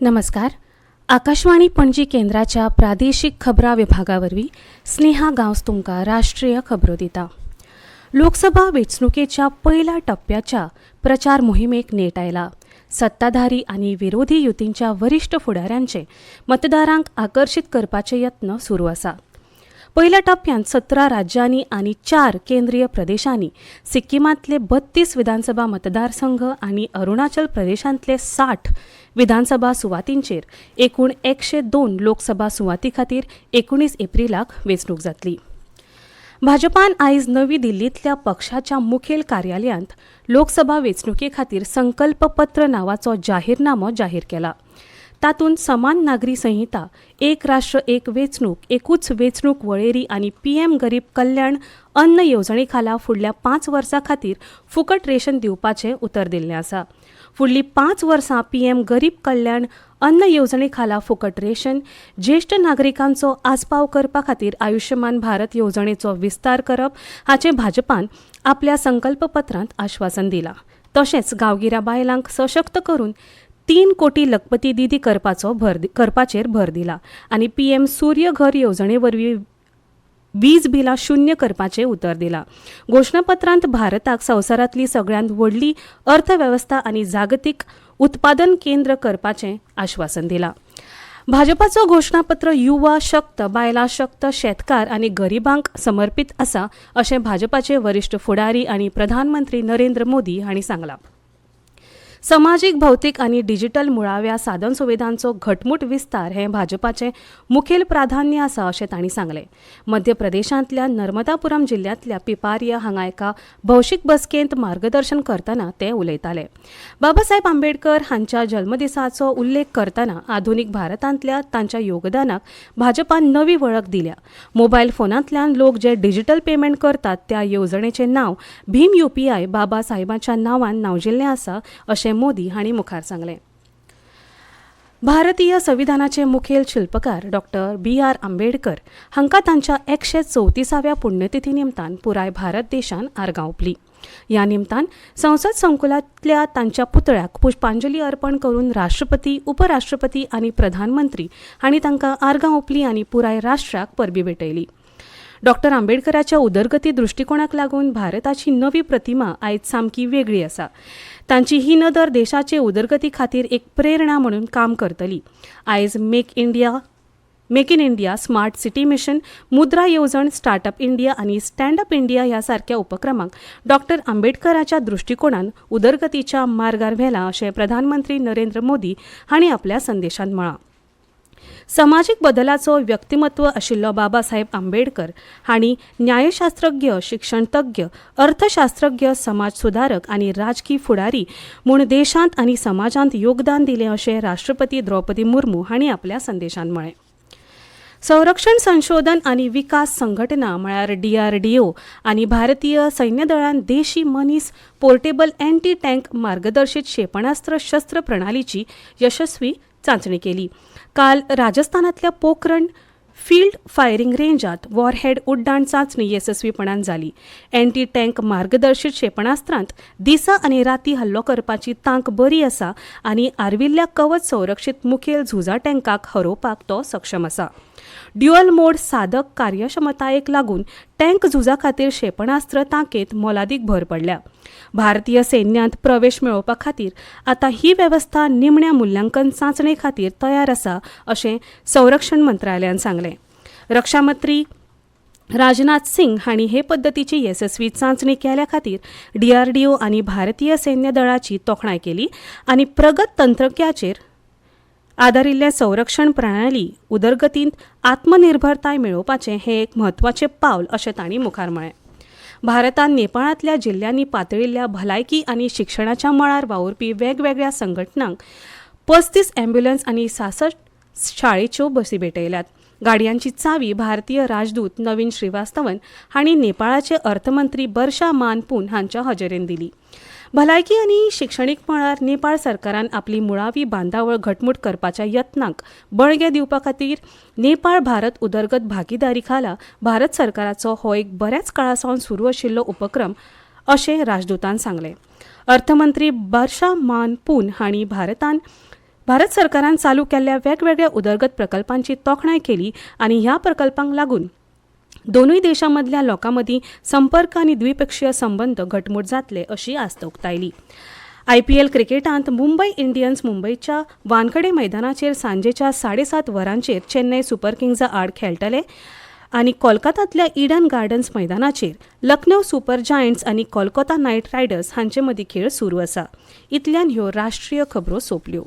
नमस्कार. आकाशवाणी पणजी केंद्राच्या प्रादेशिक खबरां विभागावरवीं स्नेहा गांवस तुमकां राष्ट्रीय खबरो दिता. लोकसभा वेंचणुकेच्या पयल्या टप्प्याच्या प्रचार मोहिमेक नेट आयला. सत्ताधारी आनी विरोधी युतींच्या वरिश्ठ फुडाऱ्यांचे मतदारांक आकर्षित करपाचे यत्न सुरू आसा. पयल्या टप्प्यात 17 राज्यांनी आनी 4 केंद्रीय प्रदेशांनी, सिक्कीमांतले 32 विधानसभा मतदारसंघ आनी अरुणाचल प्रदेशांतले 60 विधानसभा सुवातींचेर एकूण 102 लोकसभा सुवाती खातीर 19 एप्रिलाक वेंचणूक जातली. भाजपान आयज नवी दिल्लींतल्या पक्षाच्या मुखेल कार्यालयांत लोकसभा वेंचणुके खातीर संकल्प पत्र नांवाचो जाहीरनामो जाहीर केला. तातूंत समान नागरी संहिता, एक राष्ट्र एक वेंचणूक, एकूच वेंचणूक वळेरी आनी पीएम गरीब कल्याण अन्न येवजणे खाला फुडल्या 5 वर्सां खातीर फुकट रेशन दिवपाचें उतर दिल्लें आसा. फुडलीं 5 वर्सां पीएम गरीब कल्याण अन्न येवजणे खाला फुकट रेशन, ज्येष्ठ नागरिकांचो आस्पाव करपा खातीर आयुष्यमान भारत येवजणेचो विस्तार करप हाचें भाजपान आपल्या संकल्पपत्रांत आश्वासन दिलां. तशेंच गांवगिऱ्या बायलांक सशक्त करून 3 कोटी लखपती दिदी करपाचेर भर दिला आनी पीएम सूर्य घर येवजणे वरवीं वीज बिलां शून्य करपाचें उतर दिलां. घोशणापत्रांत भारताक संवसारांतली सगळ्यांत व्हडली अर्थवेवस्था आनी जागतीक उत्पादन केंद्र करपाचें आश्वासन दिलां. भाजपाचो घोशणापत्र युवा शक्त, बायलां शक्त, शेतकार आनी गरिबांक समर्पीत आसा अशें भाजपाचे वरिश्ठ फुडारी आनी प्रधानमंत्री नरेंद्र मोदी हांणी सांगलां. समाजीक, भौतीक आनी डिजिटल मुळाव्या साधन सुविधांचो घटमूट विस्तार हें भाजपाचें मुखेल प्राधान्य आसा अशें तांणी सांगलें. मध्य प्रदेशांतल्या नर्मदापुरम जिल्ल्यांतल्या पिपारिया हांगा एका भौशीक बसकेंत मार्गदर्शन करतना ते उलयताले. बाबासाहेब आंबेडकर हांच्या जल्मदिसाचो उल्लेख करतना आधुनीक भारतांतल्या तांच्या योगदानाक भाजपान नवी वळख दिल्या. मोबायल फोनांतल्यान लोक जे डिजिटल पेमेंट करतात त्या येवजणेचें नांव भीम UPI बाबासाहेबांच्या नांवान नांवजिल्लें आसा अशें मोदी हांणी मुखार सांगलें. भारतीय संविधानाचे मुखेल शिल्पकार डॉक्टर BR आंबेडकर हांकां तांच्या 134व्या पुण्यतिथी निमतान पुराय भारत देशान आर्गां ओंपली. ह्या निमतान संसद संकुलांतल्या तांच्या पुतळ्याक पुष्पांजली अर्पण करून राष्ट्रपती, उपराष्ट्रपती आनी प्रधानमंत्री हांणी तांकां आर्गां ओंपली आनी पुराय राष्ट्राक परबीं भेटयली. डॉक्टर आंबेडकराच्या उदरगती दृश्टिकोनाक लागून भारताची नवी प्रतिमा आयज सामकी वेगळी आसा. तांची ही नदर देशाचे उदरगती खातीर एक प्रेरणा म्हणून काम करतली. आयज make in India, smart city mission, मुद्रा येवजण, स्टार्टअप इंडिया आनी स्टँडअप इंडिया ह्या सारख्या उपक्रमांक डॉक्टर आंबेडकराच्या दृश्टिकोनान उदरगतीच्या मार्गार व्हेला अशें प्रधानमंत्री नरेंद्र मोदी हांणी आपल्या संदेशांत म्हळां. समाजीक बदलाचो व्यक्तिमत्व आशिल्लो बाबासाहेब आंबेडकर हांणी न्यायशास्त्रज्ञ, शिक्षणतज्ञ, अर्थशास्त्रज्ञ, समाज सुधारक आनी राजकी फुडारी म्हूण देशांत आनी समाजांत योगदान दिलें अशें राष्ट्रपती द्रौपदी मुर्मू हांणी आपल्या संदेशांत म्हळें. संरक्षण संशोधन आनी विकास संघटना म्हळ्यार DRDO आनी भारतीय सैन्य दळान देशी मनीस पोर्टेबल एंटी टँक मार्गदर्शीत क्षेपणास्त्र शस्त्र प्रणालीची यशस्वी चांचणी केली. काल राजस्थानातल्या पोखरण फील्ड फायरिंग रेंजात वॉरहेड उड्डाण चांचणी येसस्वीपणान जाली. एंटी टँक मार्गदर्शीत क्षेपणास्त्रांत दिसा आनी राती हल्लो करपाची तांक बरी आसा आनी आर्विल्ल्या कवच संरक्षीत मुखेल झुजा टँकाक हरोवपाक तो सक्षम आसा. ड्युअल मोड साधक कार्यक्षमतायेक लागून टँक झुजा खातीर क्षेपणास्त्र तांकेत मोलादीक भर पडल्या. भारतीय सैन्यांत प्रवेश मेळोवपा खातीर आतां ही वेवस्था निमण्या मुल्यांकन चांचणे खातीर तयार आसा अशें संरक्षण मंत्रालयान सांगलें. रक्षा मंत्री राजनाथ सिंग हांणी हे पद्दतीची येसस्वी चांचणी केल्या खातीर DRDO आनी भारतीय सैन्य दळाची तोखणाय केली आनी प्रगत तंत्रज्ञाचेर आदारिल्ले संरक्षण प्रणाली उदरगतींत आत्मनिर्भरताय मेळोवपाचें हें एक म्हत्वाचें पावल अशें तांणी मुखार म्हळें. भारतान नेपाळांतल्या जिल्ल्यांनी पातळिल्ल्या भलायकी आनी शिक्षणाच्या मळार वावुरपी वेगवेगळ्या संघटनांक 35 अँब्युलन्स आनी 66 शाळेच्यो बसी भेटयल्यात. गाडयांची चावी भारतीय राजदूत नवीन श्रीवास्तवन हांणी नेपाळाचे अर्थमंत्री बर्षा मानपून हांच्या हजेरेन दिली. भलायकी आनी शिक्षणीक मळार नेपाळ सरकारान आपली मुळावी बांदावळ घटमूट करपाच्या यत्नांक बळगें दिवपा खातीर नेपाळ भारत उदरगत भागीदारी खाला भारत सरकाराचो हो एक बऱ्याच काळासावन सुरू आशिल्लो उपक्रम अशें राजदूतान सांगलें. अर्थमंत्री बर्षा मानपून हांणी भारतान भारत सरकारान चालू केल्ल्या वेगवेगळ्या उदरगत प्रकल्पांची तोखणाय केली आनी ह्या प्रकल्पांक लागून दोनूय देशांमदल्या लोकां मदीं संपर्क आनी द्विपक्षीय संबंद घटमूट जातले अशी आस्त उक्तायली. IPL क्रिकेटांत मुंबय इंडियन्स मुंबयच्या वानखेडे मैदानाचेर सांजेच्या 7:30 वरांचेर चेन्नई सुपर किंग्सा आड खेळटले आनी कोलकातांतल्या ईडन गार्डन्स मैदानाचेर लखनौ सुपर जायंट्स आनी कोलकाता नायट रायडर्स हांचे मदीं खेळ सुरू आसा. इतल्यान ह्यो राष्ट्रीय खबरो सोंपल्यो.